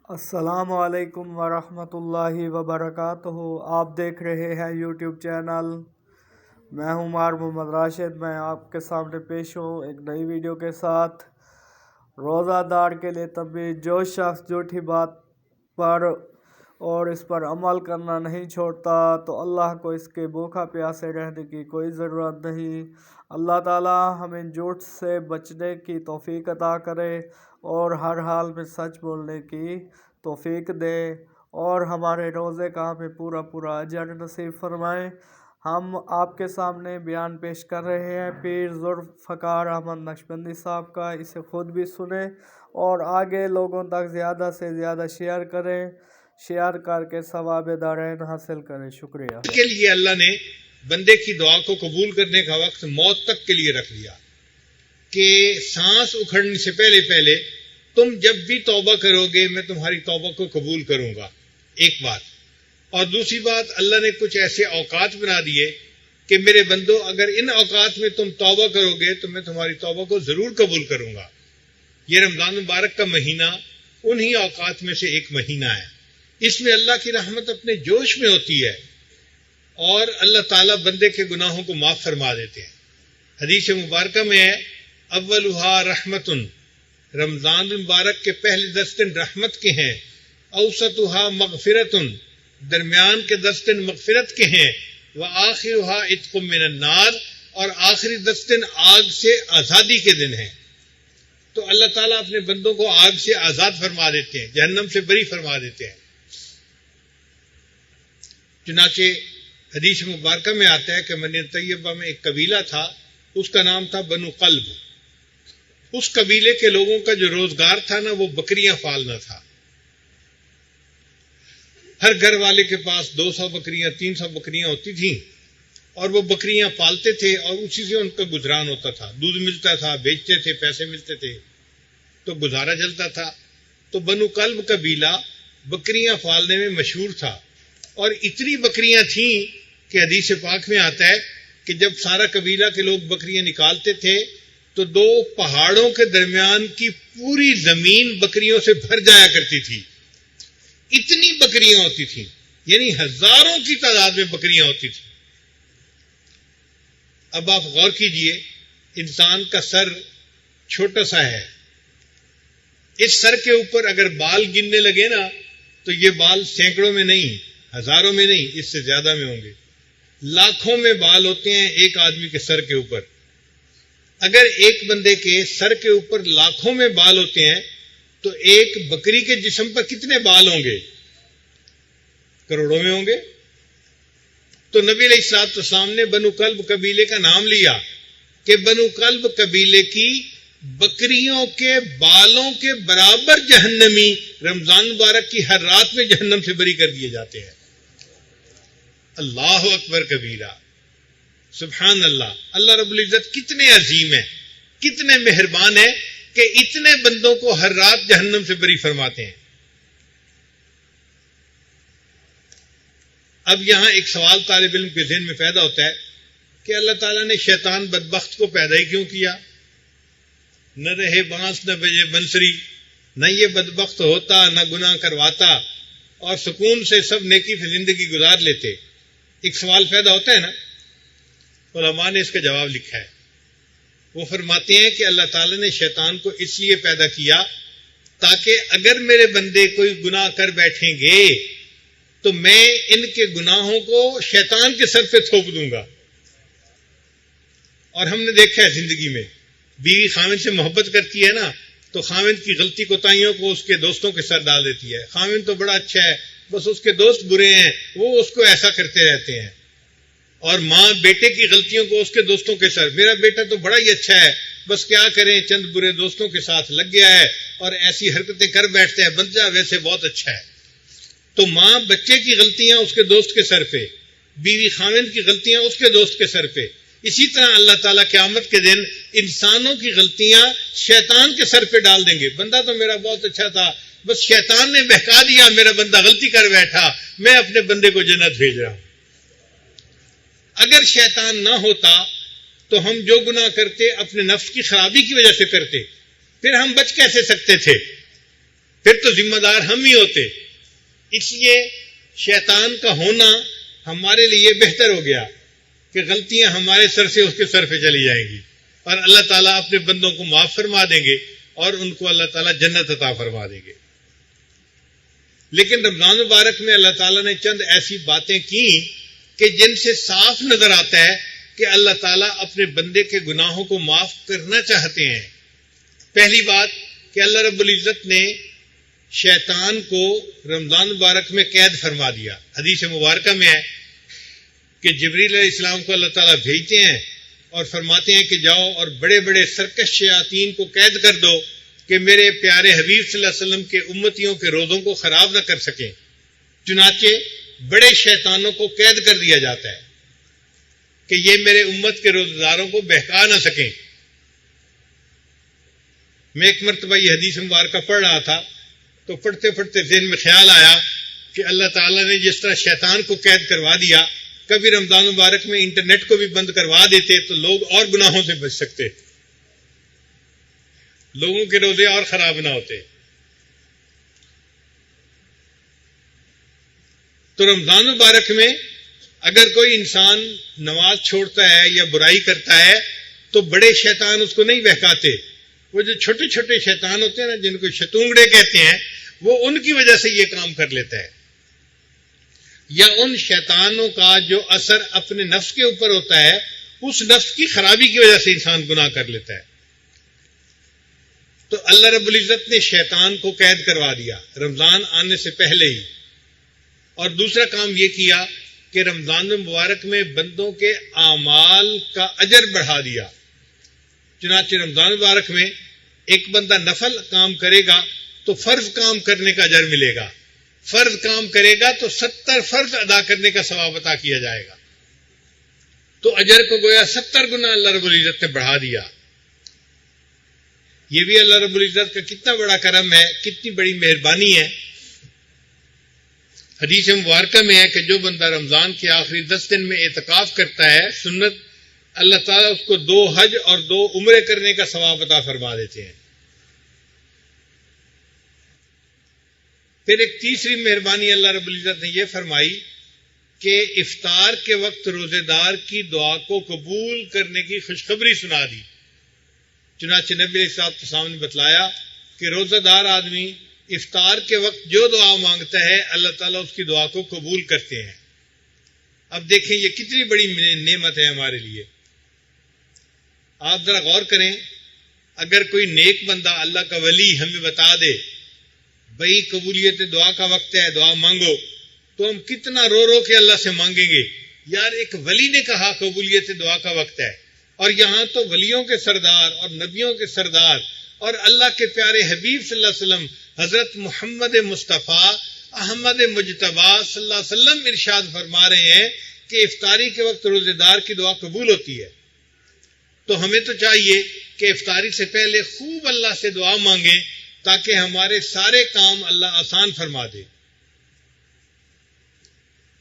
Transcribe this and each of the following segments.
السلام علیکم ورحمۃ اللہ وبرکاتہ۔ آپ دیکھ رہے ہیں یوٹیوب چینل، میں ہوں مار محمد راشد۔ میں آپ کے سامنے پیش ہوں ایک نئی ویڈیو کے ساتھ۔ روزہ دار کے لیے تنبیہ: جو شخص جھوٹی بات پر اور اس پر عمل کرنا نہیں چھوڑتا تو اللہ کو اس کے بھوکا پیاسے رہنے کی کوئی ضرورت نہیں۔ اللہ تعالی ہمیں جھوٹ سے بچنے کی توفیق عطا کرے اور ہر حال میں سچ بولنے کی توفیق دے، اور ہمارے روزے کا ہمیں پورا اجر نصیب فرمائے۔ ہم آپ کے سامنے بیان پیش کر رہے ہیں پیر ذوالفقار احمد نقشبندی صاحب کا، اسے خود بھی سنیں اور آگے لوگوں تک زیادہ سے زیادہ شیئر کریں، شیئر کر کے ثواب دارین حاصل کریں۔ شکریہ۔ کے لیے اللہ نے بندے کی دعا کو قبول کرنے کا وقت موت تک کے لیے رکھ دیا کہ سانس اکھڑنے سے پہلے تم جب بھی توبہ کرو گے میں تمہاری توبہ کو قبول کروں گا، ایک بات۔ اور دوسری بات، اللہ نے کچھ ایسے اوقات بنا دیے کہ میرے بندو اگر ان اوقات میں تم توبہ کرو گے تو میں تمہاری توبہ کو ضرور قبول کروں گا۔ یہ رمضان مبارک کا مہینہ انہی اوقات میں سے ایک مہینہ ہے۔ اس میں اللہ کی رحمت اپنے جوش میں ہوتی ہے اور اللہ تعالیٰ بندے کے گناہوں کو معاف فرما دیتے ہیں۔ حدیث مبارکہ میں ہے اولھا رحمتن، رمضان مبارک کے پہلے 10 دن رحمت کے ہیں، اوسطھا مغفرتن، درمیان کے 10 دن مغفرت کے ہیں، وآخرھا عتق من النار، اور آخری 10 دن آگ سے آزادی کے دن ہیں۔ تو اللہ تعالیٰ اپنے بندوں کو آگ سے آزاد فرما دیتے ہیں، جہنم سے بری فرما دیتے ہیں۔ چنانچہ حدیث مبارکہ میں آتا ہے کہ مدینہ طیبہ میں ایک قبیلہ تھا، اس کا نام تھا بنو قلب۔ اس قبیلے کے لوگوں کا جو روزگار تھا نا، وہ بکریاں پالنا تھا۔ ہر گھر والے کے پاس 200 بکریاں 300 بکریاں ہوتی تھیں اور وہ بکریاں پالتے تھے اور اسی سے ان کا گزران ہوتا تھا، دودھ ملتا تھا، بیچتے تھے، پیسے ملتے تھے تو گزارا چلتا تھا۔ تو بنو قلب قبیلہ بکریاں پالنے میں مشہور تھا، اور اتنی بکریاں تھیں کہ حدیث پاک میں آتا ہے کہ جب سارا قبیلہ کے لوگ بکریاں نکالتے تھے تو 2 پہاڑوں کے درمیان کی پوری زمین بکریوں سے بھر جایا کرتی تھی۔ اتنی بکریاں ہوتی تھیں، یعنی ہزاروں کی تعداد میں بکریاں ہوتی تھیں۔ اب آپ غور کیجئے، انسان کا سر چھوٹا سا ہے، اس سر کے اوپر اگر بال گننے لگے نا تو یہ بال سینکڑوں میں نہیں، ہزاروں میں نہیں، اس سے زیادہ میں ہوں گے، لاکھوں میں بال ہوتے ہیں ایک آدمی کے سر کے اوپر۔ اگر ایک بندے کے سر کے اوپر لاکھوں میں بال ہوتے ہیں تو ایک بکری کے جسم پر کتنے بال ہوں گے؟ کروڑوں میں ہوں گے۔ تو نبی علیہ الصلوۃ والسلام نے بنو قلب قبیلے کا نام لیا کہ بنو قلب قبیلے کی بکریوں کے بالوں کے برابر جہنمی رمضان مبارک کی ہر رات میں جہنم سے بری کر دیے جاتے ہیں۔ اللہ اکبر کبیرہ، سبحان اللہ۔ اللہ رب العزت کتنے عظیم ہیں، کتنے مہربان ہیں کہ اتنے بندوں کو ہر رات جہنم سے بری فرماتے ہیں۔ اب یہاں ایک سوال طالب علم کے ذہن میں پیدا ہوتا ہے کہ اللہ تعالیٰ نے شیطان بدبخت کو پیدا ہی کیوں کیا؟ نہ رہے بانس نہ بجے بنسری، نہ یہ بدبخت ہوتا نہ گناہ کرواتا اور سکون سے سب نیکی سے زندگی گزار لیتے۔ ایک سوال پیدا ہوتا ہے نا، علماء نے اس کا جواب لکھا ہے۔ وہ فرماتے ہیں کہ اللہ تعالیٰ نے شیطان کو اس لیے پیدا کیا تاکہ اگر میرے بندے کوئی گناہ کر بیٹھیں گے تو میں ان کے گناہوں کو شیطان کے سر پہ تھوپ دوں گا۔ اور ہم نے دیکھا ہے زندگی میں، بیوی خاوند سے محبت کرتی ہے نا تو خاوند کی غلطی کوتاہیوں کو اس کے دوستوں کے سر ڈال دیتی ہے۔ خاوند تو بڑا اچھا ہے، بس اس کے دوست برے ہیں، وہ اس کو ایسا کرتے رہتے ہیں۔ اور ماں بیٹے کی غلطیوں کو اس کے دوستوں کے سر، میرا بیٹا تو بڑا ہی اچھا ہے، بس کیا کریں چند برے دوستوں کے ساتھ لگ گیا ہے اور ایسی حرکتیں کر بیٹھتا ہے، بچہ ویسے بہت اچھا ہے۔ تو ماں بچے کی غلطیاں اس کے دوست کے سر پہ، بیوی خاوند کی غلطیاں اس کے دوست کے سر پہ۔ اسی طرح اللہ تعالیٰ قیامت کے دن انسانوں کی غلطیاں شیطان کے سر پہ ڈال دیں گے۔ بندہ تو میرا بہت اچھا تھا، بس شیطان نے بہکا دیا، میرا بندہ غلطی کر بیٹھا، میں اپنے بندے کو جنت بھیج رہا ہوں۔ اگر شیطان نہ ہوتا تو ہم جو گناہ کرتے اپنے نفس کی خرابی کی وجہ سے کرتے، پھر ہم بچ کیسے سکتے تھے؟ پھر تو ذمہ دار ہم ہی ہوتے. اس لیے شیطان کا ہونا ہمارے لیے بہتر ہو گیا کہ غلطیاں ہمارے سر سے اس کے سر پہ چلی جائیں گی اور اللہ تعالیٰ اپنے بندوں کو معاف فرما دیں گے اور ان کو اللہ تعالیٰ جنت عطا فرما دیں گے. لیکن رمضان مبارک میں اللہ تعالیٰ نے چند ایسی باتیں کی کہ جن سے صاف نظر آتا ہے کہ اللہ تعالیٰ اپنے بندے کے گناہوں کو معاف کرنا چاہتے ہیں. پہلی بات کہ اللہ رب العزت نے شیطان کو رمضان مبارک میں قید فرما دیا. حدیث مبارکہ میں ہے کہ جبریل علیہ السلام کو اللہ تعالیٰ بھیجتے ہیں اور فرماتے ہیں کہ جاؤ اور بڑے بڑے سرکش شیاطین کو قید کر دو کہ میرے پیارے حبیب صلی اللہ علیہ وسلم کے امتیوں کے روزوں کو خراب نہ کر سکیں. چنانچہ بڑے شیطانوں کو قید کر دیا جاتا ہے کہ یہ میرے امت کے روزہ داروں کو بہکا نہ سکیں. میں ایک مرتبہ یہ حدیث مبارکہ پڑھ رہا تھا تو پڑھتے پڑھتے ذہن میں خیال آیا کہ اللہ تعالیٰ نے جس طرح شیطان کو قید کروا دیا، کبھی رمضان مبارک میں انٹرنیٹ کو بھی بند کروا دیتے تو لوگ اور گناہوں سے بچ سکتے، لوگوں کے روزے اور خراب نہ ہوتے. تو رمضان مبارک میں اگر کوئی انسان نماز چھوڑتا ہے یا برائی کرتا ہے تو بڑے شیطان اس کو نہیں بہکاتے. وہ جو چھوٹے چھوٹے شیطان ہوتے ہیں نا، جن کو شتونگڑے کہتے ہیں، وہ ان کی وجہ سے یہ کام کر لیتا ہے. یا ان شیطانوں کا جو اثر اپنے نفس کے اوپر ہوتا ہے، اس نفس کی خرابی کی وجہ سے انسان گناہ کر لیتا ہے. تو اللہ رب العزت نے شیطان کو قید کروا دیا رمضان آنے سے پہلے ہی. اور دوسرا کام یہ کیا کہ رمضان مبارک میں بندوں کے اعمال کا اجر بڑھا دیا. چنانچہ رمضان مبارک میں ایک بندہ نفل کام کرے گا تو فرض کام کرنے کا اجر ملے گا، فرض کام کرے گا تو 70 فرض ادا کرنے کا ثواب عطا کیا جائے گا. تو اجر کو گویا 70 گنا اللہ رب العزت نے بڑھا دیا. یہ بھی اللہ رب العزت کا کتنا بڑا کرم ہے، کتنی بڑی مہربانی ہے. حدیث مبارکہ میں ہے کہ جو بندہ رمضان کے آخری 10 دن میں اعتکاف کرتا ہے سنت، اللہ تعالیٰ اس کو 2 حج اور 2 عمرے کرنے کا ثواب عطا فرما دیتے ہیں. پھر ایک تیسری مہربانی اللہ رب العزت نے یہ فرمائی کہ افطار کے وقت روزے دار کی دعا کو قبول کرنے کی خوشخبری سنا دی. چنانچہ نبی علیہ السلام نے بتلایا کہ روزہ دار آدمی افطار کے وقت جو دعا مانگتا ہے اللہ تعالیٰ اس کی دعا کو قبول کرتے ہیں. اب دیکھیں یہ کتنی بڑی نعمت ہے ہمارے لیے. آپ ذرا غور کریں، اگر کوئی نیک بندہ اللہ کا ولی ہمیں بتا دے بھائی قبولیت دعا کا وقت ہے، دعا مانگو، تو ہم کتنا رو رو کے اللہ سے مانگیں گے. یار ایک ولی نے کہا قبولیت دعا کا وقت ہے، اور یہاں تو ولیوں کے سردار اور نبیوں کے سردار اور اللہ کے پیارے حبیب صلی اللہ علیہ وسلم حضرت محمد مصطفیٰ احمد مجتبیٰ صلی اللہ علیہ وسلم ارشاد فرما رہے ہیں کہ افطاری کے وقت روزے دار کی دعا قبول ہوتی ہے. تو ہمیں تو چاہیے کہ افطاری سے پہلے خوب اللہ سے دعا مانگیں تاکہ ہمارے سارے کام اللہ آسان فرما دے.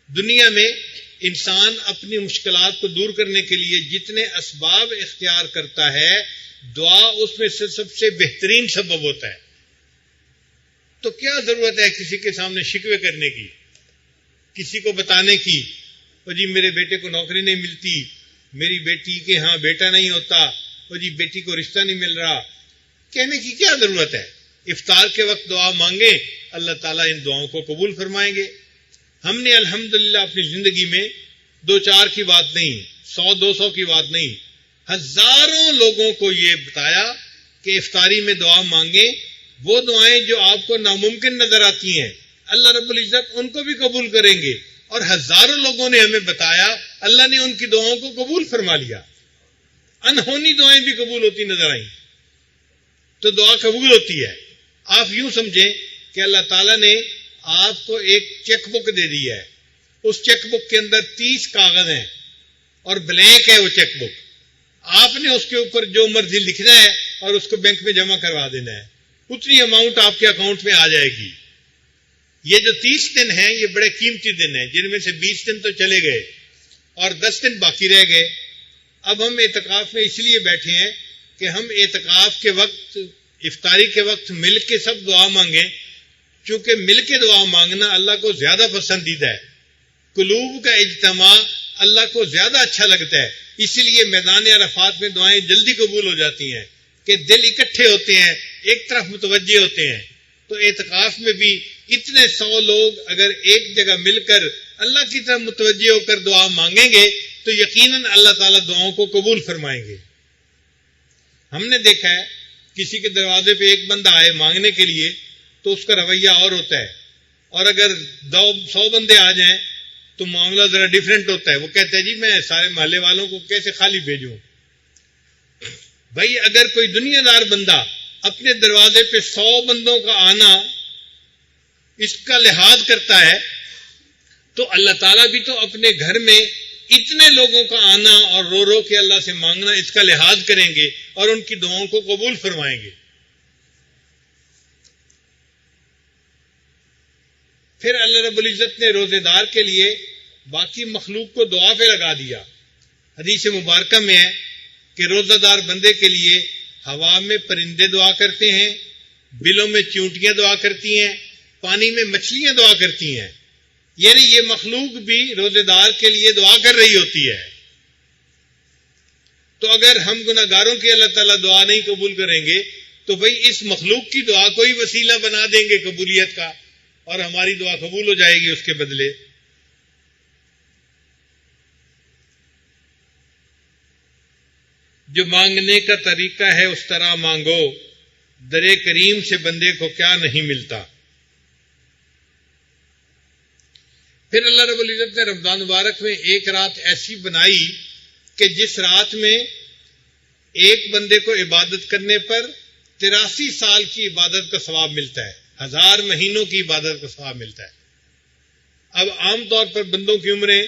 دنیا میں انسان اپنی مشکلات کو دور کرنے کے لیے جتنے اسباب اختیار کرتا ہے، دعا اس میں سے سب سے بہترین سبب ہوتا ہے. تو کیا ضرورت ہے کسی کے سامنے شکوے کرنے کی، کسی کو بتانے کی وہ جی میرے بیٹے کو نوکری نہیں ملتی، میری بیٹی کے ہاں بیٹا نہیں ہوتا، وہ جی بیٹی کو رشتہ نہیں مل رہا. کہنے کی کیا ضرورت ہے؟ افطار کے وقت دعا مانگیں، اللہ تعالیٰ ان دعاؤں کو قبول فرمائیں گے. ہم نے الحمدللہ اپنی زندگی میں 2-4 کی بات نہیں، 100-200 کی بات نہیں، ہزاروں لوگوں کو یہ بتایا کہ افطاری میں دعا مانگیں. وہ دعائیں جو آپ کو ناممکن نظر آتی ہیں اللہ رب العزت ان کو بھی قبول کریں گے، اور ہزاروں لوگوں نے ہمیں بتایا اللہ نے ان کی دعاؤں کو قبول فرما لیا. انہونی دعائیں بھی قبول ہوتی نظر آئیں. تو دعا قبول ہوتی ہے. آپ یوں سمجھیں کہ اللہ تعالیٰ نے آپ کو ایک چیک بک دے دی ہے، اس چیک بک کے اندر 30 کاغذ ہیں اور بلینک ہے وہ چیک بک. آپ نے اس کے اوپر جو مرضی لکھنا ہے اور اس کو بینک میں جمع کروا دینا ہے، اتنی اماؤنٹ آپ کے اکاؤنٹ میں آ جائے گی. یہ جو 30 دن ہیں یہ بڑے قیمتی دن ہیں، جن میں سے 20 دن تو چلے گئے اور 10 دن باقی رہ گئے. اب ہم اعتکاف میں اس لیے بیٹھے ہیں کہ ہم اعتکاف کے وقت افطاری کے وقت مل کے سب دعا مانگیں چونکہ مل کے دعا مانگنا اللہ کو زیادہ پسندیدہ ہے، قلوب کا اجتماع اللہ کو زیادہ اچھا لگتا ہے، اسی لیے میدان عرفات میں دعائیں جلدی قبول ہو جاتی ہیں کہ دل اکٹھے ہوتے ہیں، ایک طرف متوجہ ہوتے ہیں۔ تو اعتکاف میں بھی اتنے 100 لوگ اگر ایک جگہ مل کر اللہ کی طرف متوجہ ہو کر دعا مانگیں گے تو یقیناً اللہ تعالیٰ دعاؤں کو قبول فرمائیں گے۔ ہم نے دیکھا ہے کسی کے دروازے پہ ایک بندہ آئے مانگنے کے لیے تو اس کا رویہ اور ہوتا ہے، اور اگر 100 بندے آ جائیں تو معاملہ ذرا ڈیفرنٹ ہوتا ہے۔ وہ کہتا ہے جی میں سارے محلے والوں کو کیسے خالی بھیجوں۔ بھائی اگر کوئی دنیا دار بندہ اپنے دروازے پہ 100 بندوں کا آنا اس کا لحاظ کرتا ہے تو اللہ تعالیٰ بھی تو اپنے گھر میں اتنے لوگوں کا آنا اور رو رو کے اللہ سے مانگنا اس کا لحاظ کریں گے اور ان کی دعاؤں کو قبول فرمائیں گے۔ پھر اللہ رب العزت نے روزے دار کے لیے باقی مخلوق کو دعا پہ لگا دیا۔ حدیث مبارکہ میں ہے کہ روزہ دار بندے کے لیے ہوا میں پرندے دعا کرتے ہیں، بلوں میں چونٹیاں دعا کرتی ہیں، پانی میں مچھلیاں دعا کرتی ہیں، یعنی یہ مخلوق بھی روزے دار کے لیے دعا کر رہی ہوتی ہے۔ تو اگر ہم گناہ گاروں کی اللہ تعالیٰ دعا نہیں قبول کریں گے تو بھئی اس مخلوق کی دعا کو ہی وسیلہ بنا دیں گے قبولیت کا، اور ہماری دعا قبول ہو جائے گی اس کے بدلے۔ جو مانگنے کا طریقہ ہے اس طرح مانگو، در کریم سے بندے کو کیا نہیں ملتا۔ پھر اللہ رب العزت نے رمضان مبارک میں ایک رات ایسی بنائی کہ جس رات میں ایک بندے کو عبادت کرنے پر 83 سال کی عبادت کا ثواب ملتا ہے، 1000 مہینوں کی عبادت کا ثواب ملتا ہے۔ اب عام طور پر بندوں کی عمریں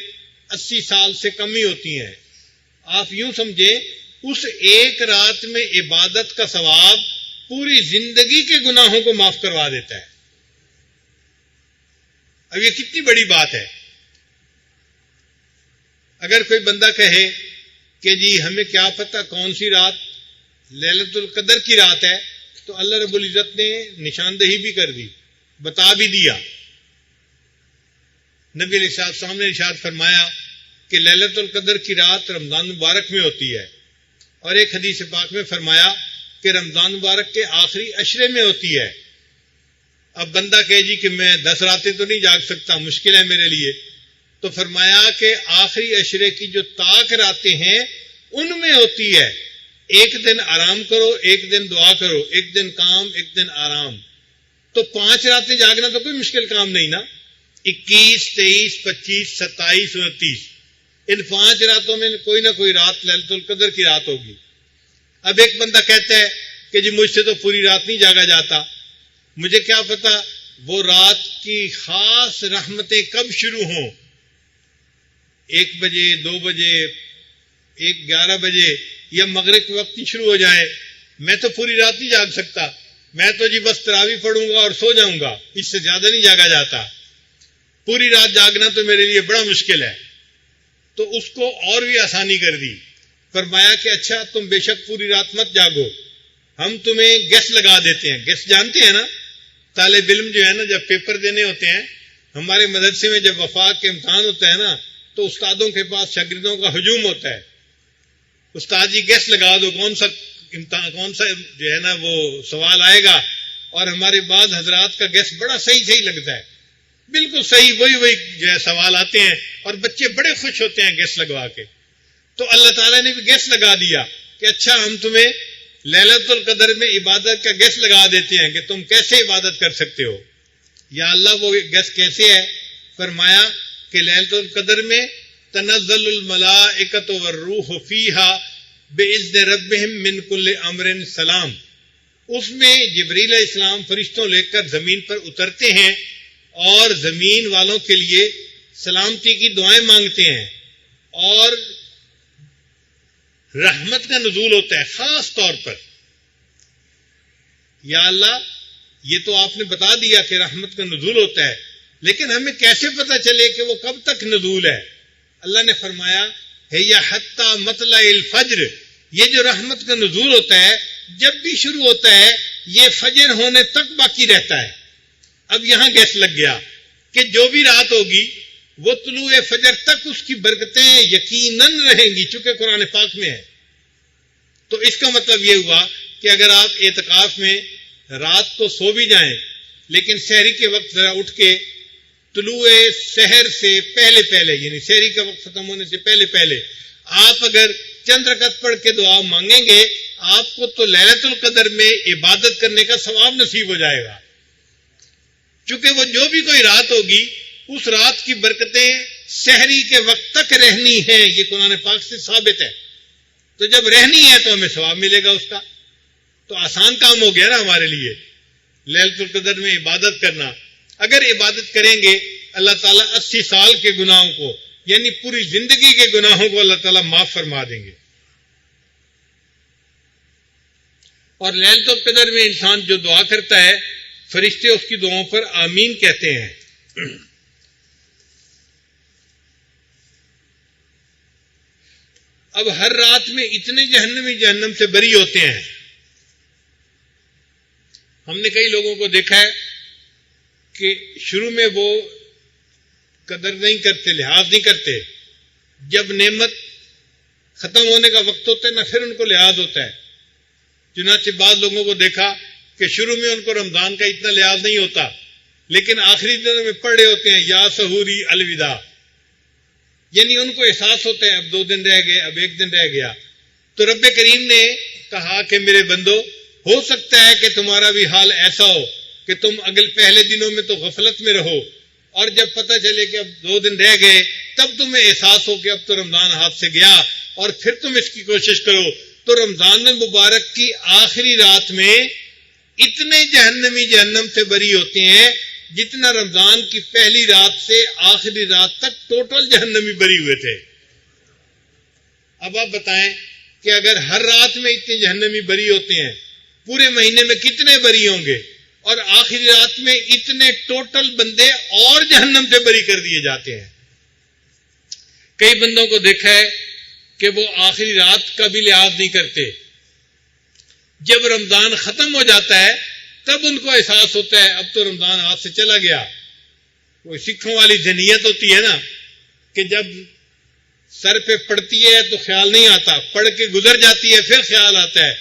80 سال سے کم ہی ہوتی ہیں، آپ یوں سمجھیں اس ایک رات میں عبادت کا ثواب پوری زندگی کے گناہوں کو معاف کروا دیتا ہے۔ اب یہ کتنی بڑی بات ہے۔ اگر کوئی بندہ کہے کہ جی ہمیں کیا پتہ کون سی رات لیلۃ القدر کی رات ہے، تو اللہ رب العزت نے نشاندہی بھی کر دی، بتا بھی دیا۔ نبی علیہ السلام نے ارشاد فرمایا کہ لیلۃ القدر کی رات رمضان مبارک میں ہوتی ہے، اور ایک حدیث پاک میں فرمایا کہ رمضان مبارک کے آخری عشرے میں ہوتی ہے۔ اب بندہ کہے جی کہ میں 10 راتیں تو نہیں جاگ سکتا، مشکل ہے میرے لیے، تو فرمایا کہ آخری عشرے کی جو طاق راتیں ہیں ان میں ہوتی ہے۔ ایک دن آرام کرو، ایک دن دعا کرو، ایک دن کام، ایک دن آرام۔ تو 5 راتیں جاگنا تو کوئی مشکل کام نہیں نا۔ 21، 23، 25، 27، 29 ان 5 راتوں میں کوئی نہ کوئی رات لیلۃ القدر کی رات ہوگی۔ اب ایک بندہ کہتا ہے کہ جی مجھ سے تو پوری رات نہیں جاگا جاتا، مجھے کیا پتا وہ رات کی خاص رحمتیں کب شروع ہوں، 1 بجے، 2 بجے، 11 بجے یا مغرب کے وقت شروع ہو جائے۔ میں تو پوری رات نہیں جاگ سکتا، میں تو جی بس تراویح پڑھوں گا اور سو جاؤں گا، اس سے زیادہ نہیں جاگا جاتا۔ پوری رات جاگنا تو میرے لیے بڑا مشکل ہے۔ تو اس کو اور بھی آسانی کر دی، فرمایا کہ اچھا تم بے شک پوری رات مت جاگو، ہم تمہیں گیس لگا دیتے ہیں۔ گیس جانتے ہیں نا، طالب علم جو ہے نا جب پیپر دینے ہوتے ہیں، ہمارے مدرسے میں جب وفاق کے امتحان ہوتا ہے نا تو استادوں کے پاس شاگردوں کا ہجوم ہوتا ہے، استاد جی گیس لگا دو کون سا جو ہے نا وہ سوال آئے گا، اور ہمارے بعض حضرات کا گیس بڑا صحیح لگتا ہے، بالکل صحیح وہی جو ہے سوال آتے ہیں اور بچے بڑے خوش ہوتے ہیں گیس لگوا کے۔ تو اللہ تعالیٰ نے بھی گیس لگا دیا کہ اچھا ہم تمہیں لیلۃ القدر میں عبادت کا گیس لگا دیتے ہیں کہ تم کیسے عبادت کر سکتے ہو۔ یا اللہ وہ گیس کیسے ہے؟ فرمایا کہ لیلۃ القدر میں تنزل الملائکۃ والروح فیہا بإذن ربہم من کل امر سلام، اس میں جبریل علیہ السلام فرشتوں لے کر زمین پر اترتے ہیں اور زمین والوں کے لیے سلامتی کی دعائیں مانگتے ہیں، اور رحمت کا نزول ہوتا ہے خاص طور پر۔ یا اللہ یہ تو آپ نے بتا دیا کہ رحمت کا نزول ہوتا ہے، لیکن ہمیں کیسے پتہ چلے کہ وہ کب تک نزول ہے؟ اللہ نے فرمایا ہے یا حتی مطلع الفجر، یہ جو رحمت کا نزول ہوتا ہے جب بھی شروع ہوتا ہے یہ فجر ہونے تک باقی رہتا ہے۔ اب یہاں گیس لگ گیا کہ جو بھی رات ہوگی وہ طلوع فجر تک اس کی برکتیں یقیناً رہیں گی، چونکہ قرآن پاک میں ہے۔ تو اس کا مطلب یہ ہوا کہ اگر آپ اعتکاف میں رات کو سو بھی جائیں لیکن سحری کے وقت ذرا اٹھ کے طلوع سحر سے پہلے پہلے، یعنی سحری کا وقت ختم ہونے سے پہلے پہلے آپ اگر چند رکعت پڑھ کے دعا مانگیں گے، آپ کو تو لیلۃ القدر میں عبادت کرنے کا ثواب نصیب ہو جائے گا، چونکہ وہ جو بھی کوئی رات ہوگی اس رات کی برکتیں سحری کے وقت تک رہنی ہیں، یہ قرآن پاک سے ثابت ہے۔ تو جب رہنی ہے تو ہمیں ثواب ملے گا اس کا، تو آسان کام ہو گیا نا ہمارے لیے لیلۃ القدر میں عبادت کرنا۔ اگر عبادت کریں گے اللہ تعالیٰ 80 سال کے گناہوں کو، یعنی پوری زندگی کے گناہوں کو اللہ تعالیٰ معاف فرما دیں گے۔ اور لیلۃ القدر میں انسان جو دعا کرتا ہے فرشتے اس کی دعاؤں پر آمین کہتے ہیں۔ اب ہر رات میں اتنے جہنمی جہنم سے بری ہوتے ہیں۔ ہم نے کئی لوگوں کو دیکھا ہے کہ شروع میں وہ قدر نہیں کرتے، لحاظ نہیں کرتے، جب نعمت ختم ہونے کا وقت ہوتا ہے نا پھر ان کو لحاظ ہوتا ہے۔ چنانچہ بعض لوگوں کو دیکھا کہ شروع میں ان کو رمضان کا اتنا لحاظ نہیں ہوتا، لیکن آخری دنوں میں پڑھ رہے ہوتے ہیں یا سحوری الوداع، یعنی ان کو احساس ہوتا ہے اب 2 دن رہ گئے، اب 1 دن رہ گیا۔ تو رب کریم نے کہا کہ میرے بندو، ہو سکتا ہے کہ تمہارا بھی حال ایسا ہو کہ تم پہلے دنوں میں تو غفلت میں رہو، اور جب پتہ چلے کہ اب 2 دن رہ گئے تب تمہیں احساس ہو کہ اب تو رمضان ہاتھ سے گیا، اور پھر تم اس کی کوشش کرو۔ تو رمضان مبارک کی آخری رات میں اتنے جہنمی جہنم سے بری ہوتے ہیں جتنا رمضان کی پہلی رات سے آخری رات تک ٹوٹل جہنمی بری ہوئے تھے۔ اب آپ بتائیں کہ اگر ہر رات میں اتنے جہنمی بری ہوتے ہیں، پورے مہینے میں کتنے بری ہوں گے، اور آخری رات میں اتنے ٹوٹل بندے اور جہنم سے بری کر دیے جاتے ہیں۔ کئی بندوں کو دیکھا ہے کہ وہ آخری رات کا بھی لحاظ نہیں کرتے، جب رمضان ختم ہو جاتا ہے تب ان کو احساس ہوتا ہے اب تو رمضان ہاتھ سے چلا گیا۔ وہ سکھوں والی ذہنیت ہوتی ہے نا کہ جب سر پہ پڑتی ہے تو خیال نہیں آتا، پڑھ کے گزر جاتی ہے پھر خیال آتا ہے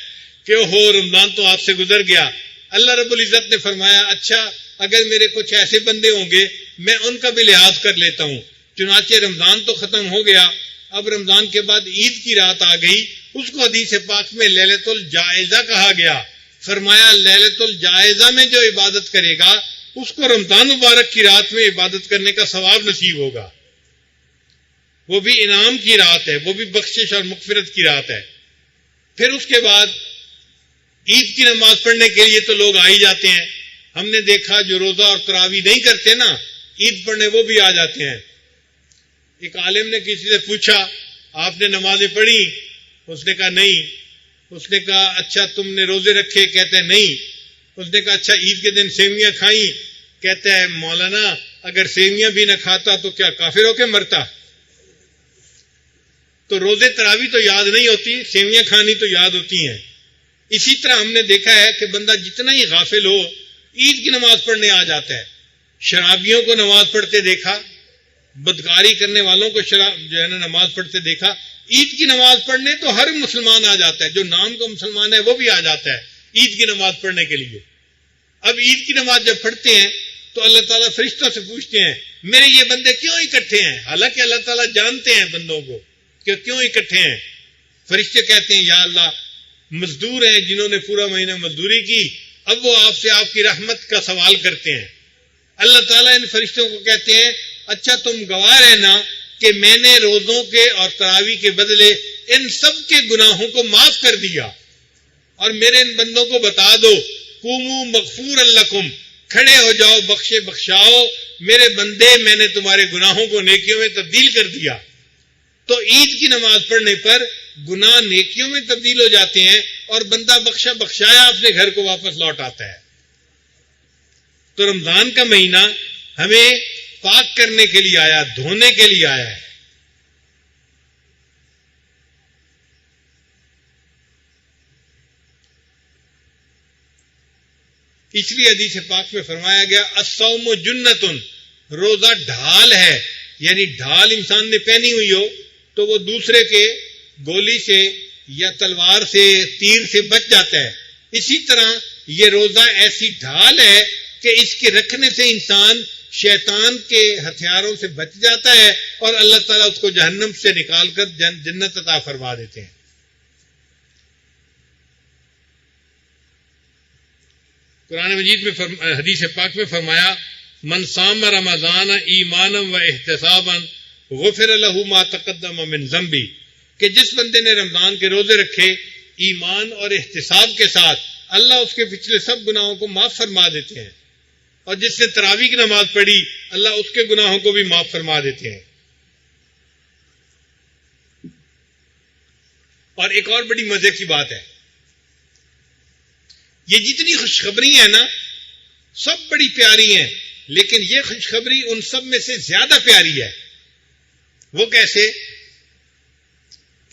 کہ ہو رمضان تو ہاتھ سے گزر گیا۔ اللہ رب العزت نے فرمایا اچھا اگر میرے کچھ ایسے بندے ہوں گے میں ان کا بھی لحاظ کر لیتا ہوں۔ چنانچہ رمضان تو ختم ہو گیا، اب رمضان کے بعد عید کی رات آ گئی، اس کو حدیث پاک میں لیلۃ الجائزہ کہا گیا۔ فرمایا لیلۃ الجائزہ میں جو عبادت کرے گا اس کو رمضان مبارک کی رات میں عبادت کرنے کا ثواب نصیب ہوگا، وہ بھی انعام کی رات ہے، وہ بھی بخشش اور مغفرت کی رات ہے۔ پھر اس کے بعد عید کی نماز پڑھنے کے لیے تو لوگ آ ہی جاتے ہیں۔ ہم نے دیکھا جو روزہ اور تراویح نہیں کرتے نا عید پڑھنے وہ بھی آ جاتے ہیں۔ ایک عالم نے کسی سے پوچھا آپ نے نمازیں پڑھی؟ اس نے کہا نہیں۔ اس نے کہا اچھا تم نے روزے رکھے؟ کہتے ہیں نہیں۔ اس نے کہا اچھا عید کے دن سیویاں کھائیں؟ کہتا ہے مولانا اگر سیویاں بھی نہ کھاتا تو کیا کافر ہو کے مرتا؟ تو روزے تراویح تو یاد نہیں ہوتی، سیویاں کھانی تو یاد ہوتی ہیں۔ اسی طرح ہم نے دیکھا ہے کہ بندہ جتنا ہی غافل ہو عید کی نماز پڑھنے آ جاتا ہے۔ شرابیوں کو نماز پڑھتے دیکھا، بدکاری کرنے والوں کو جو ہے نا نماز پڑھتے دیکھا، عید کی نماز پڑھنے تو ہر مسلمان آ جاتا ہے، جو نام کا مسلمان ہے وہ بھی آ جاتا ہے عید کی نماز پڑھنے کے لیے۔ اب عید کی نماز جب پڑھتے ہیں تو اللہ تعالیٰ فرشتوں سے پوچھتے ہیں میرے یہ بندے کیوں اکٹھے ہیں؟ حالانکہ اللہ تعالیٰ جانتے ہیں بندوں کو کہ کیوں اکٹھے ہیں۔ فرشتے کہتے ہیں یا اللہ مزدور ہیں جنہوں نے پورا مہینہ مزدوری کی، اب وہ آپ سے آپ کی رحمت کا سوال کرتے ہیں۔ اللہ تعالیٰ ان فرشتوں کو کہتے ہیں اچھا تم گواہ رہنا کہ میں نے روزوں کے اور تراویح کے بدلے ان سب کے گناہوں کو معاف کر دیا، اور میرے ان بندوں کو بتا دو قوموا مغفورا لکم، کھڑے ہو جاؤ بخشے بخشاؤ میرے بندے، میں نے تمہارے گناہوں کو نیکیوں میں تبدیل کر دیا۔ تو عید کی نماز پڑھنے پر گناہ نیکیوں میں تبدیل ہو جاتے ہیں اور بندہ بخشا بخشایا اپنے گھر کو واپس لوٹ آتا ہے۔ تو رمضان کا مہینہ ہمیں پاک کرنے کے لیے آیا، دھونے کے لیے آیا ہے۔ اس لیے حدیث پاک میں فرمایا گیا الصوم جنتن، روزہ ڈھال ہے، یعنی ڈھال انسان نے پہنی ہوئی ہو تو وہ دوسرے کے گولی سے یا تلوار سے تیر سے بچ جاتا ہے، اسی طرح یہ روزہ ایسی ڈھال ہے کہ اس کے رکھنے سے انسان شیطان کے ہتھیاروں سے بچ جاتا ہے اور اللہ تعالیٰ اس کو جہنم سے نکال کر جنت عطا فرما دیتے ہیں۔ قرآن مجید میں حدیث پاک میں فرمایا من صام رمضان ایمانا و احتسابا غفر له ما تقدم من ذنبی، کہ جس بندے نے رمضان کے روزے رکھے ایمان اور احتساب کے ساتھ اللہ اس کے پچھلے سب گناہوں کو معاف فرما دیتے ہیں، اور جس نے تراویح کی نماز پڑھی اللہ اس کے گناہوں کو بھی معاف فرما دیتے ہیں۔ اور ایک اور بڑی مزے کی بات ہے، یہ جتنی خوشخبری ہیں نا سب بڑی پیاری ہیں، لیکن یہ خوشخبری ان سب میں سے زیادہ پیاری ہے۔ وہ کیسے؟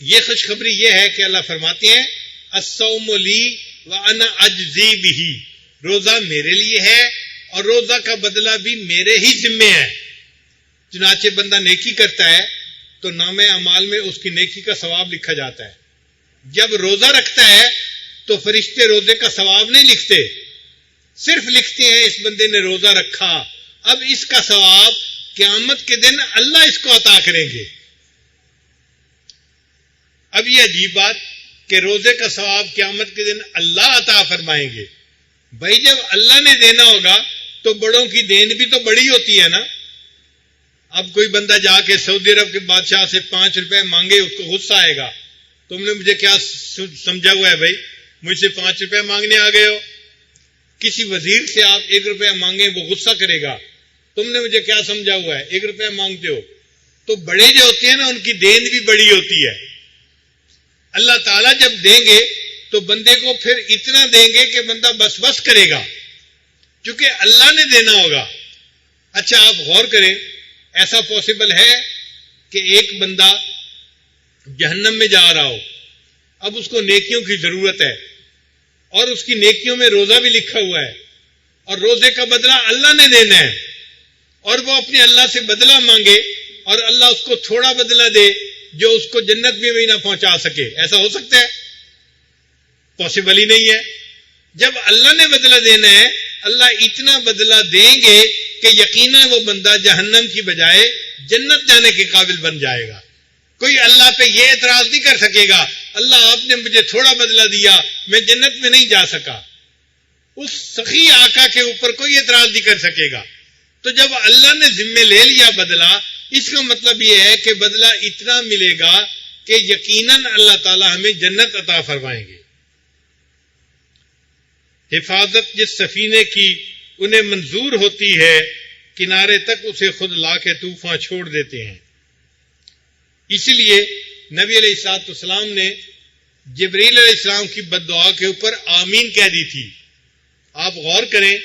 یہ خوشخبری یہ ہے کہ اللہ فرماتے ہیں الصوم لی وانا اجزی بہ، روزہ میرے لیے ہے اور روزہ کا بدلہ بھی میرے ہی ذمے ہے۔ چنانچہ بندہ نیکی کرتا ہے تو نامہ اعمال میں اس کی نیکی کا ثواب لکھا جاتا ہے، جب روزہ رکھتا ہے تو فرشتے روزے کا ثواب نہیں لکھتے، صرف لکھتے ہیں اس بندے نے روزہ رکھا، اب اس کا ثواب قیامت کے دن اللہ اس کو عطا کریں گے۔ اب یہ عجیب بات کہ روزے کا ثواب قیامت کے دن اللہ عطا فرمائیں گے۔ بھائی جب اللہ نے دینا ہوگا تو بڑوں کی دین بھی تو بڑی ہوتی ہے نا۔ اب کوئی بندہ جا کے سعودی عرب کے بادشاہ سے 5 روپے مانگے، اس کو غصہ آئے گا، تم نے مجھے کیا سمجھا ہوا ہے بھائی، مجھ سے 5 روپے مانگنے آ گئے ہو۔ کسی وزیر سے آپ 1 روپیہ مانگیں وہ غصہ کرے گا، تم نے مجھے کیا سمجھا ہوا ہے، 1 روپیہ مانگتے ہو۔ تو بڑے جو ہوتے ہیں نا ان کی دین بھی بڑی ہوتی ہے۔ اللہ تعالیٰ جب دیں گے تو بندے کو پھر اتنا دیں گے کہ بندہ بس بس کرے گا، چونکہ اللہ نے دینا ہوگا۔ اچھا آپ غور کریں، ایسا پاسبل ہے کہ ایک بندہ جہنم میں جا رہا ہو، اب اس کو نیکیوں کی ضرورت ہے اور اس کی نیکیوں میں روزہ بھی لکھا ہوا ہے اور روزے کا بدلہ اللہ نے دینا ہے، اور وہ اپنے اللہ سے بدلہ مانگے اور اللہ اس کو تھوڑا بدلہ دے جو اس کو جنت میں نہ پہنچا سکے؟ ایسا ہو سکتا ہے؟ پاسبل ہی نہیں ہے۔ جب اللہ نے بدلہ دینا ہے اللہ اتنا بدلہ دیں گے کہ یقیناً وہ بندہ جہنم کی بجائے جنت جانے کے قابل بن جائے گا۔ کوئی اللہ پہ یہ اعتراض نہیں کر سکے گا اللہ آپ نے مجھے تھوڑا بدلہ دیا، میں جنت میں نہیں جا سکا۔ اس سخی آقا کے اوپر کوئی اعتراض نہیں کر سکے گا۔ تو جب اللہ نے ذمہ لے لیا بدلہ، اس کا مطلب یہ ہے کہ بدلہ اتنا ملے گا کہ یقیناً اللہ تعالی ہمیں جنت عطا فرمائیں گے۔ حفاظت جس سفینے کی انہیں منظور ہوتی ہے، کنارے تک اسے خود لا کے طوفان چھوڑ دیتے ہیں۔ اسی لیے نبی علیہ الصلوۃ والسلام نے جبریل علیہ السلام کی بد دعا کے اوپر آمین کہہ دی تھی۔ آپ غور کریں،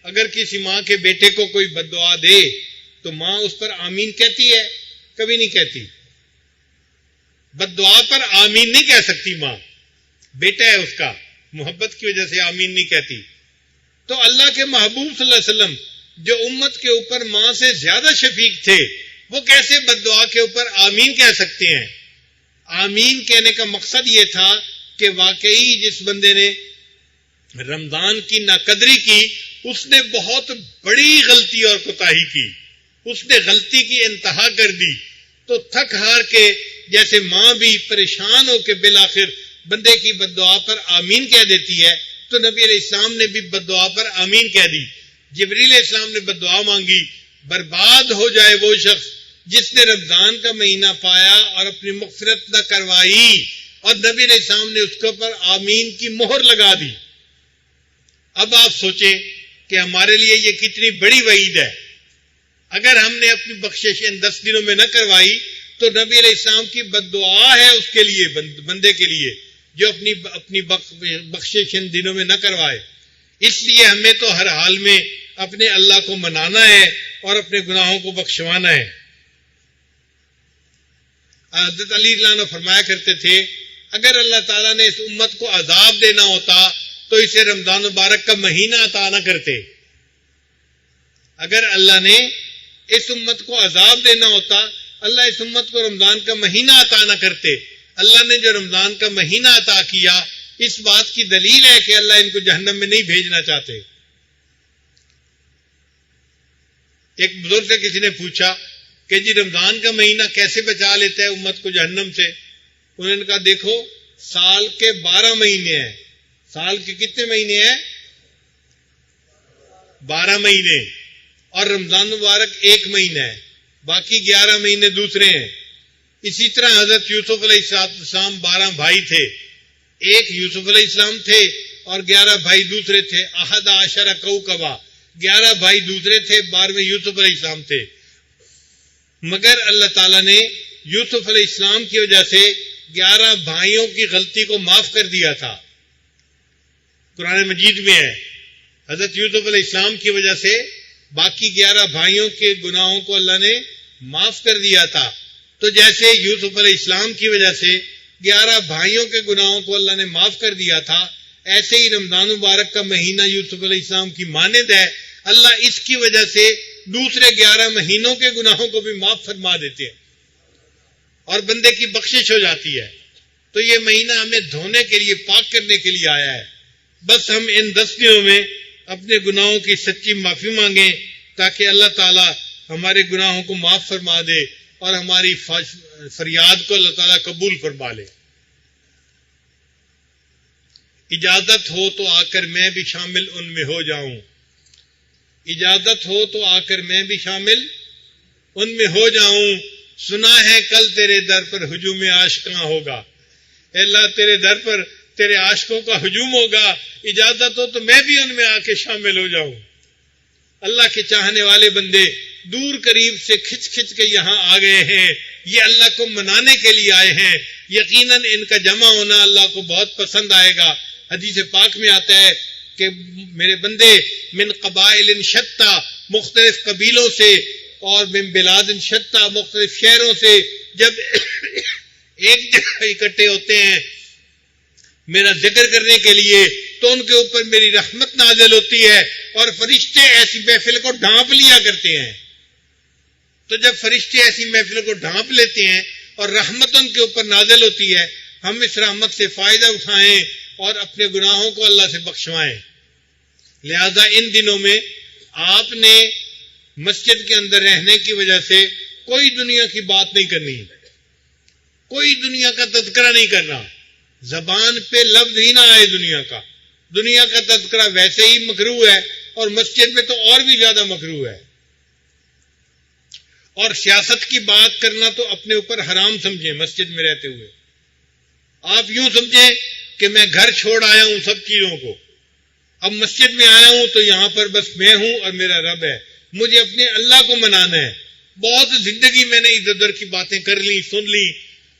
اگر کسی ماں کے بیٹے کو کوئی بد دعا دے تو ماں اس پر آمین کہتی ہے؟ کبھی نہیں کہتی۔ بد دعا پر آمین نہیں کہہ سکتی ماں، بیٹا ہے اس کا، محبت کی وجہ سے آمین نہیں کہتی۔ تو اللہ کے محبوب صلی اللہ علیہ وسلم جو امت کے اوپر ماں سے زیادہ شفیق تھے، وہ کیسے بد دعا کے اوپر آمین کہہ سکتے ہیں؟ آمین کہنے کا مقصد یہ تھا کہ واقعی جس بندے نے رمضان کی ناقدری کی اس نے بہت بڑی غلطی اور کوتاہی کی، اس نے غلطی کی انتہا کر دی۔ تو تھک ہار کے جیسے ماں بھی پریشان ہو کے بالآخر بندے کی بد دعا پر آمین کہہ دیتی ہے، تو نبی علیہ السلام نے بھی بد دعا پر آمین کہہ دی۔ جبریل علیہ السلام نے بد دعا مانگی، برباد ہو جائے وہ شخص جس نے رمضان کا مہینہ پایا اور اپنی مغفرت نہ کروائی، اور نبی علیہ السلام نے اس کے اوپر آمین کی مہر لگا دی۔ اب آپ سوچیں کہ ہمارے لیے یہ کتنی بڑی وعید ہے۔ اگر ہم نے اپنی بخشش ان 10 دنوں میں نہ کروائی تو نبی علیہ السلام کی بد دعا ہے اس کے لیے، بندے کے لیے جو اپنی بخشش ان دنوں میں نہ کروائے۔ اس لیے ہمیں تو ہر حال میں اپنے اللہ کو منانا ہے اور اپنے گناہوں کو بخشوانا ہے۔ حضرت علی رضی اللہ عنہ فرمایا کرتے تھے اگر اللہ تعالیٰ نے اس امت کو عذاب دینا ہوتا تو اسے رمضان مبارک کا مہینہ عطا نہ کرتے۔ اگر اللہ نے اس امت کو عذاب دینا ہوتا، اللہ اس امت کو رمضان کا مہینہ عطا نہ کرتے۔ اللہ نے جو رمضان کا مہینہ عطا کیا، اس بات کی دلیل ہے کہ اللہ ان کو جہنم میں نہیں بھیجنا چاہتے۔ ایک بزرگ سے کسی نے پوچھا کہ جی رمضان کا مہینہ کیسے بچا لیتا ہے امت کو جہنم سے؟ انہوں نے کہا دیکھو، سال کے 12 مہینے ہیں۔ سال کے کتنے مہینے ہیں؟ 12 مہینے، اور رمضان مبارک 1 مہینہ ہے، باقی 11 مہینے دوسرے ہیں۔ اسی طرح حضرت یوسف علیہ السلام 12 بھائی تھے، ایک یوسف علیہ السلام تھے اور 11 بھائی دوسرے تھے۔ 11 کوكبا، 11 بھائی دوسرے تھے، 12ویں یوسف علیہ السلام تھے۔ مگر اللہ تعالیٰ نے یوسف علیہ السلام کی وجہ سے 11 بھائیوں کی غلطی کو معاف کر دیا تھا۔ قرآن مجید میں ہے حضرت یوسف علیہ السلام کی وجہ سے باقی 11 بھائیوں کے گناہوں کو اللہ نے معاف کر دیا تھا۔ تو جیسے یوسف علیہ السلام کی وجہ سے 11 بھائیوں کے گناہوں کو اللہ نے معاف کر دیا تھا، ایسے ہی رمضان مبارک کا مہینہ یوسف علیہ السلام کی مانند ہے۔ اللہ اس کی وجہ سے دوسرے 11 مہینوں کے گناہوں کو بھی معاف فرما دیتے ہیں اور بندے کی بخشش ہو جاتی ہے۔ تو یہ مہینہ ہمیں دھونے کے لیے، پاک کرنے کے لیے آیا ہے۔ بس ہم ان 10 دنوں میں اپنے گناہوں کی سچی معافی مانگیں تاکہ اللہ تعالی ہمارے گناہوں کو معاف فرما دے اور ہماری فریاد کو اللہ تعالیٰ قبول فرما لے۔ اجازت ہو تو آ کر میں بھی شامل ان میں ہو جاؤں، اجازت ہو تو آ کر میں بھی شامل ان میں ہو جاؤں، سنا ہے کل تیرے در پر ہجوم عاشقاں ہوگا۔ اے اللہ تیرے در پر تیرے عاشقوں کا ہجوم ہوگا، اجازت ہو تو میں بھی ان میں آ کے شامل ہو جاؤں۔ اللہ کے چاہنے والے بندے دور قریب سے کھچ کھچ کے یہاں آ گئے ہیں، یہ اللہ کو منانے کے لیے آئے ہیں۔ یقیناً ان کا جمع ہونا اللہ کو بہت پسند آئے گا۔ حدیث پاک میں آتا ہے کہ میرے بندے من قبائل شتیٰ، مختلف قبیلوں سے، اور من بلاد شتیٰ، مختلف شہروں سے جب ایک جگہ اکٹھے ہوتے ہیں میرا ذکر کرنے کے لیے، تو ان کے اوپر میری رحمت نازل ہوتی ہے اور فرشتے ایسی محفل کو ڈھانپ لیا کرتے ہیں۔ تو جب فرشتے ایسی محفل کو ڈھانپ لیتے ہیں اور رحمت ان کے اوپر نازل ہوتی ہے، ہم اس رحمت سے فائدہ اٹھائیں اور اپنے گناہوں کو اللہ سے بخشوائیں۔ لہذا ان دنوں میں آپ نے مسجد کے اندر رہنے کی وجہ سے کوئی دنیا کی بات نہیں کرنی، کوئی دنیا کا تذکرہ نہیں کرنا، زبان پہ لفظ ہی نہ آئے دنیا کا۔ دنیا کا تذکرہ ویسے ہی مکروہ ہے اور مسجد میں تو اور بھی زیادہ مکروہ ہے۔ اور سیاست کی بات کرنا تو اپنے اوپر حرام سمجھیں مسجد میں رہتے ہوئے۔ آپ یوں سمجھیں کہ میں گھر چھوڑ آیا ہوں سب چیزوں کو، اب مسجد میں آیا ہوں تو یہاں پر بس میں ہوں اور میرا رب ہے، مجھے اپنے اللہ کو منانا ہے۔ بہت زندگی میں نے ادھر ادھر کی باتیں کر لی، سن لی،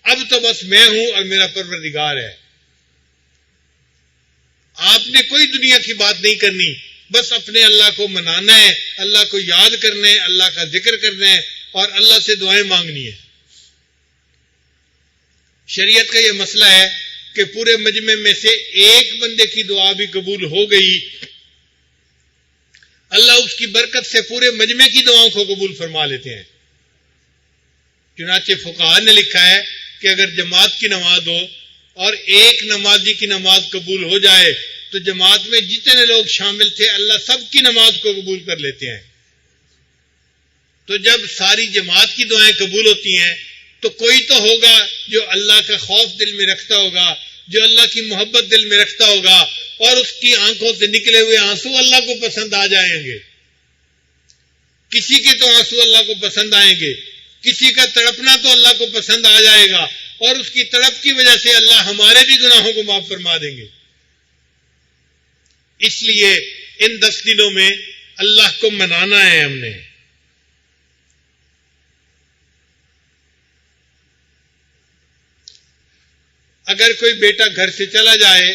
اب تو بس میں ہوں اور میرا پروردگار ہے۔ آپ نے کوئی دنیا کی بات نہیں کرنی، بس اپنے اللہ کو منانا ہے، اللہ کو یاد کرنا ہے، اللہ کا ذکر کرنا ہے اور اللہ سے دعائیں مانگنی ہے۔ شریعت کا یہ مسئلہ ہے کہ پورے مجمع میں سے ایک بندے کی دعا بھی قبول ہو گئی، اللہ اس کی برکت سے پورے مجمع کی دعاؤں کو قبول فرما لیتے ہیں۔ چنانچہ فقہاء نے لکھا ہے کہ اگر جماعت کی نماز ہو اور ایک نمازی کی نماز قبول ہو جائے تو جماعت میں جتنے لوگ شامل تھے اللہ سب کی نماز کو قبول کر لیتے ہیں۔ تو جب ساری جماعت کی دعائیں قبول ہوتی ہیں تو کوئی تو ہوگا جو اللہ کا خوف دل میں رکھتا ہوگا، جو اللہ کی محبت دل میں رکھتا ہوگا، اور اس کی آنکھوں سے نکلے ہوئے آنسو اللہ کو پسند آ جائیں گے۔ کسی کے تو آنسو اللہ کو پسند آئیں گے، کسی کا تڑپنا تو اللہ کو پسند آ جائے گا، اور اس کی تڑپ کی وجہ سے اللہ ہمارے بھی گناہوں کو معاف فرما دیں گے۔ اس لیے ان 10 دنوں میں اللہ کو منانا ہے ہم نے۔ اگر کوئی بیٹا گھر سے چلا جائے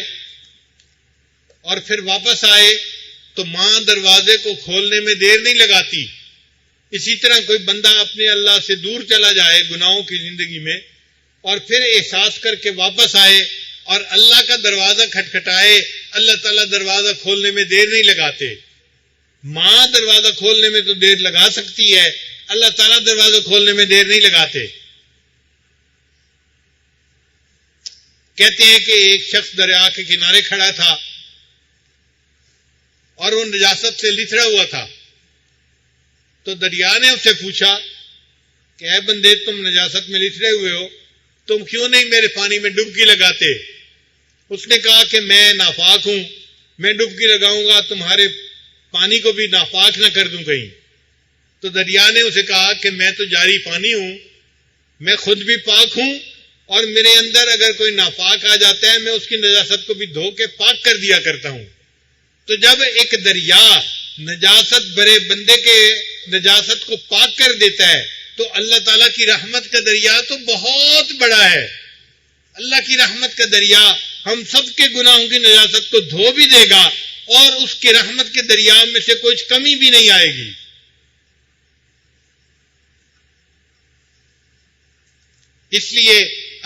اور پھر واپس آئے تو ماں دروازے کو کھولنے میں دیر نہیں لگاتی۔ اسی طرح کوئی بندہ اپنے اللہ سے دور چلا جائے گناہوں کی زندگی میں اور پھر احساس کر کے واپس آئے اور اللہ کا دروازہ کھٹکھٹائے، اللہ تعالیٰ دروازہ کھولنے میں دیر نہیں لگاتے. ماں دروازہ کھولنے میں تو دیر لگا سکتی ہے، اللہ تعالیٰ دروازہ کھولنے میں دیر نہیں لگاتے. کہتے ہیں کہ ایک شخص دریا کے کنارے کھڑا تھا اور وہ نجاست سے لتھڑا ہوا تھا. تو دریا نے اس سے پوچھا کہ اے بندے، تم نجاست میں لتھڑے ہوئے ہو، تم کیوں نہیں میرے پانی میں ڈبکی لگاتے؟ اس نے کہا کہ میں ناپاک ہوں، میں ڈبکی لگاؤں گا تمہارے پانی کو بھی ناپاک نہ کر دوں کہیں. تو دریا نے اسے کہا کہ میں تو جاری پانی ہوں، میں خود بھی پاک ہوں، اور میرے اندر اگر کوئی ناپاک آ جاتا ہے میں اس کی نجاست کو بھی دھو کے پاک کر دیا کرتا ہوں. تو جب ایک دریا نجاست بھرے بندے کے نجاست کو پاک کر دیتا ہے تو اللہ تعالیٰ کی رحمت کا دریا تو بہت بڑا ہے. اللہ کی رحمت کا دریا ہم سب کے گناہوں کی نجاست کو دھو بھی دے گا اور اس کے رحمت کے دریا میں سے کچھ کمی بھی نہیں آئے گی. اس لیے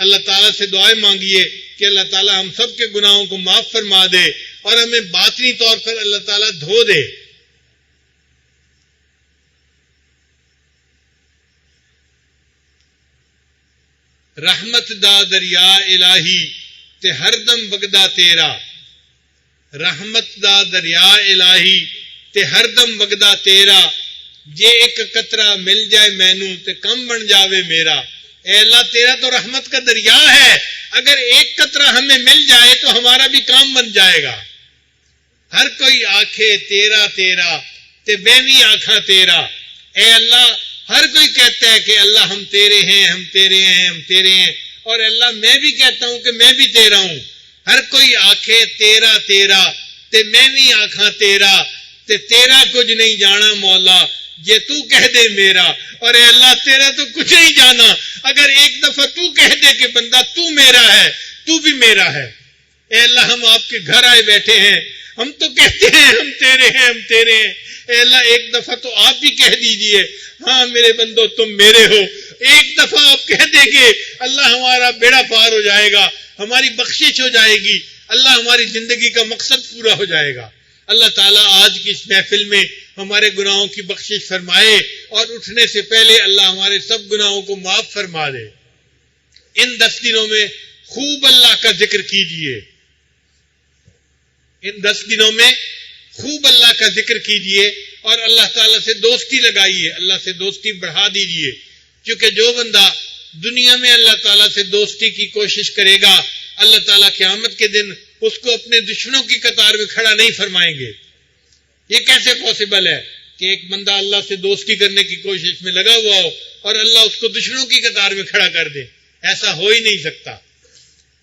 اللہ تعالیٰ سے دعائیں مانگیے کہ اللہ تعالیٰ ہم سب کے گناہوں کو معاف فرما دے اور ہمیں باطنی طور پر اللہ تعالیٰ دھو دے. رحمت دا دریا الہی تے ہر دم وگدا تیرا، رحمت دا دریا الہی تے ہر دم وگدا تیرا، جے ایک قطرہ مل جائے مینوں تے کم بن جاوے میرا. اے اللہ، تیرا تو رحمت کا دریا ہے، اگر ایک قطرہ ہمیں مل جائے تو ہمارا بھی کام بن جائے گا. ہر کوئی آنکھے تیرا تیرا تے میں بھی آنکھاں تیرا. اے اللہ، ہر کوئی کہتا ہے کہ اللہ ہم تیرے ہیں، ہم تیرے ہیں، ہم تیرے ہیں، اور اللہ میں بھی کہتا ہوں کہ میں بھی تیرا ہوں. ہر کوئی آنکھے تیرا تیرا تے میں بھی آنکھاں تیرا، تے تیرا کچھ نہیں جانا مولا یہ تو کہہ دے میرا. اور اے اللہ، تیرا تو کچھ نہیں جانا، اگر ایک دفعہ تو کہہ دے کہ بندہ تو میرا ہے، تو بھی میرا ہے. اے اللہ، ہم آپ کے گھر آئے بیٹھے ہیں، ہم تو کہتے ہیں ہم تیرے ہیں، ہم تیرے ہیں. اے اللہ، ایک دفعہ تو آپ بھی کہہ دیجئے ہاں میرے بندو تم میرے ہو. ایک دفعہ آپ کہہ دیں گے اللہ ہمارا بیڑا پار ہو جائے گا، ہماری بخشش ہو جائے گی، اللہ ہماری زندگی کا مقصد پورا ہو جائے گا. اللہ تعالیٰ آج کی اس محفل میں ہمارے گناہوں کی بخشش فرمائے اور اٹھنے سے پہلے اللہ ہمارے سب گناہوں کو معاف فرما دے. ان 10 دنوں میں خوب اللہ کا ذکر کیجئے، ان 10 دنوں میں خوب اللہ کا ذکر کیجئے اور اللہ تعالیٰ سے دوستی لگائیے، اللہ سے دوستی بڑھا دیجئے. کیونکہ جو بندہ دنیا میں اللہ تعالیٰ سے دوستی کی کوشش کرے گا، اللہ تعالیٰ قیامت کے دن اس کو اپنے دشمنوں کی قطار میں کھڑا نہیں فرمائیں گے. یہ کیسے پاسبل ہے کہ ایک بندہ اللہ سے دوستی کرنے کی کوشش میں لگا ہوا ہو اور اللہ اس کو دشمنوں کی قطار میں کھڑا کر دے؟ ایسا ہو ہی نہیں سکتا.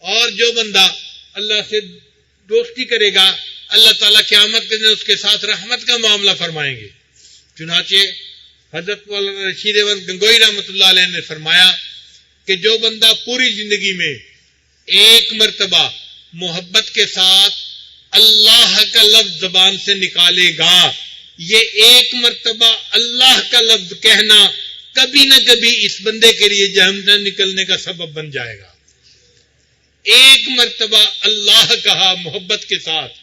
اور جو بندہ اللہ سے دوستی کرے گا، اللہ تعالیٰ قیامت کے دن اس کے ساتھ رحمت کا معاملہ فرمائیں گے. چنانچہ حضرت مولانا رشید احمد گنگوئی رحمۃ اللہ علیہ نے فرمایا کہ جو بندہ پوری زندگی میں ایک مرتبہ محبت کے ساتھ اللہ کا لفظ زبان سے نکالے گا، یہ ایک مرتبہ اللہ کا لفظ کہنا کبھی نہ کبھی اس بندے کے لیے جہنم سے نکلنے کا سبب بن جائے گا. ایک مرتبہ اللہ کہا محبت کے ساتھ،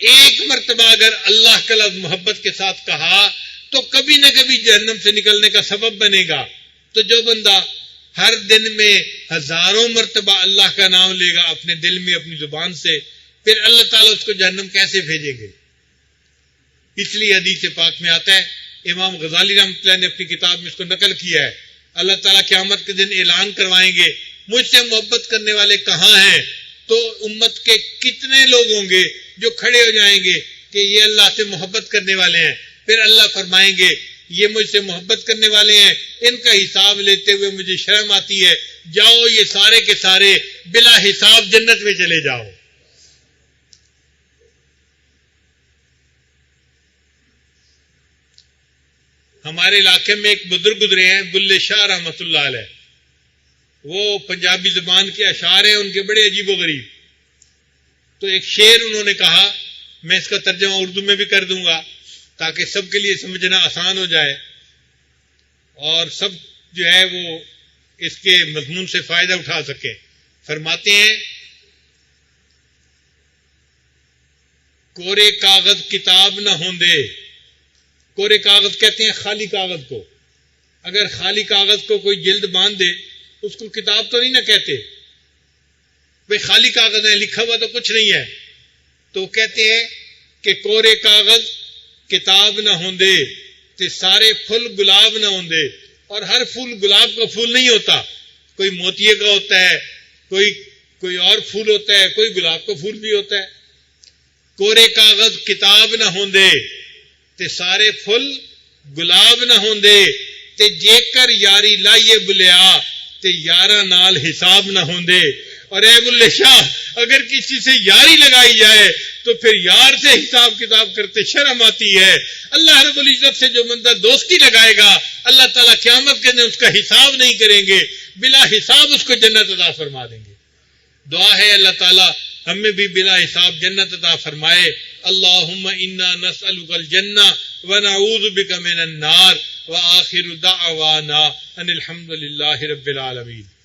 ایک مرتبہ اگر اللہ کا لفظ محبت کے ساتھ کہا تو کبھی نہ کبھی جہنم سے نکلنے کا سبب بنے گا. تو جو بندہ ہر دن میں ہزاروں مرتبہ اللہ کا نام لے گا اپنے دل میں، اپنی زبان سے، پھر اللہ تعالیٰ اس کو جہنم کیسے بھیجیں گے؟ اس لیے حدیث پاک میں آتا ہے، امام غزالی رحمۃ اللہ نے اپنی کتاب میں اس کو نقل کیا ہے، اللہ تعالیٰ قیامت کے دن اعلان کروائیں گے مجھ سے محبت کرنے والے کہاں ہیں؟ تو امت کے کتنے لوگ ہوں گے جو کھڑے ہو جائیں گے کہ یہ اللہ سے محبت کرنے والے ہیں. پھر اللہ فرمائیں گے یہ مجھ سے محبت کرنے والے ہیں، ان کا حساب لیتے ہوئے مجھے شرم آتی ہے، جاؤ یہ سارے کے سارے بلا حساب جنت میں چلے جاؤ. ہمارے علاقے میں ایک بزرگ گزرے ہیں بلے شاہ رحمۃ اللہ علیہ، وہ پنجابی زبان کے اشعار ہیں ان کے بڑے عجیب و غریب. تو ایک شعر انہوں نے کہا، میں اس کا ترجمہ اردو میں بھی کر دوں گا تاکہ سب کے لیے سمجھنا آسان ہو جائے اور سب جو ہے وہ اس کے مضمون سے فائدہ اٹھا سکیں. فرماتے ہیں کورے کاغذ کتاب نہ ہوندے. کورے کاغذ کہتے ہیں خالی کاغذ کو. اگر خالی کاغذ کو کوئی جلد باندھ دے اس کو کتاب تو نہیں نہ کہتے. بھئی خالی کاغذ ہے، لکھا ہوا تو کچھ نہیں ہے. تو کہتے ہیں کہ کورے کاغذ کتاب نہ ہوندے تے سارے پھول گلاب نہ ہوندے. اور ہر پھول گلاب کا پھول نہیں ہوتا، کوئی موتیے کا ہوتا ہے، کوئی اور پھول ہوتا ہے، کوئی گلاب کا پھول بھی ہوتا ہے. کورے کاغذ کتاب نہ ہوندے تے سارے پھول گلاب نہ ہوندے تے جے کر یاری لائیے بلیا تے یاراں نال حساب نہ ہوندے. اور اے بلے شاہ، اگر کسی سے یاری لگائی جائے تو پھر یار سے حساب کتاب کرتے شرم آتی ہے. اللہ رب العزت سے جو بندہ دوستی لگائے گا اللہ تعالیٰ قیامت کے دن اس کا حساب نہیں کریں گے، بلا حساب اس کو جنت عطا فرما دیں گے. دعا ہے اللہ تعالیٰ ہمیں بھی بلا حساب جنت عطا فرمائے. اللہم انا نسألک الجنہ ونعوذ بک من النار وآخر دعوانا ان الحمد للہ رب العالمین.